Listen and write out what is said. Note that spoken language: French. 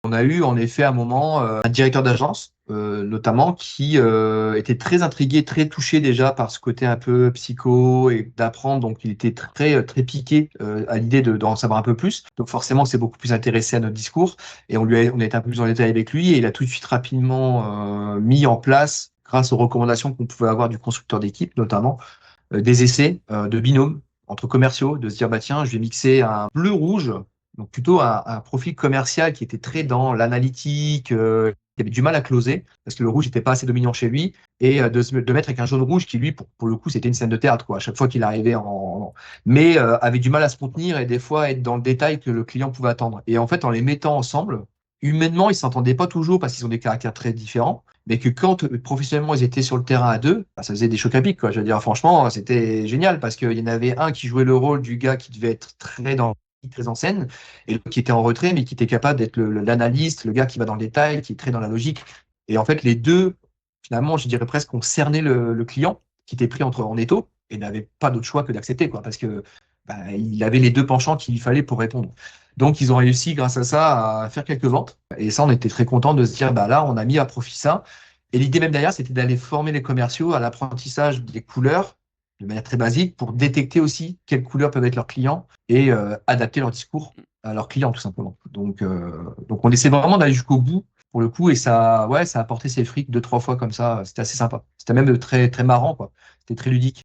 On a eu en effet à un moment un directeur d'agence, notamment, qui était très intrigué, très touché déjà par ce côté un peu psycho et d'apprendre. Donc, il était très piqué à l'idée d'en savoir un peu plus. Donc, forcément, c'est beaucoup plus intéressé à notre discours. Et on a été un peu plus en détail avec lui et il a tout de suite rapidement mis en place, grâce aux recommandations qu'on pouvait avoir du constructeur d'équipe, notamment, des essais de binôme entre commerciaux, de se dire, bah tiens, je vais mixer un bleu-rouge, donc plutôt un profil commercial qui était très dans l'analytique, qui avait du mal à closer, parce que le rouge n'était pas assez dominant chez lui, et de mettre avec un jaune-rouge qui, lui, pour le coup, c'était une scène de théâtre, quoi, à chaque fois qu'il arrivait mais avait du mal à se contenir et des fois être dans le détail que le client pouvait attendre. Et en fait, en les mettant ensemble, humainement, ils s'entendaient pas toujours parce qu'ils ont des caractères très différents, mais que quand professionnellement ils étaient sur le terrain à deux, bah, ça faisait des chocs à pic, quoi. Je veux dire, franchement, c'était génial parce qu'il y en avait un qui jouait le rôle du gars qui devait être très en scène, et l'autre qui était en retrait, mais qui était capable d'être l'analyste, le gars qui va dans le détail, qui est très dans la logique. Et en fait, les deux, finalement, je dirais presque, ont cerné le client qui était pris en étau et n'avait pas d'autre choix que d'accepter, quoi, parce que bah, il avait les deux penchants qu'il fallait pour répondre. Donc, ils ont réussi, grâce à ça, à faire quelques ventes. Et ça, on était très content de se dire, bah là, on a mis à profit ça. Et l'idée même derrière, c'était d'aller former les commerciaux à l'apprentissage des couleurs de manière très basique pour détecter aussi quelles couleurs peuvent être leurs clients et adapter leur discours à leurs clients, tout simplement. Donc on essaie vraiment d'aller jusqu'au bout pour le coup et ça, ouais, ça a apporté ses fruits deux, trois fois comme ça. C'était assez sympa. C'était même très, très marrant, quoi. C'était très ludique.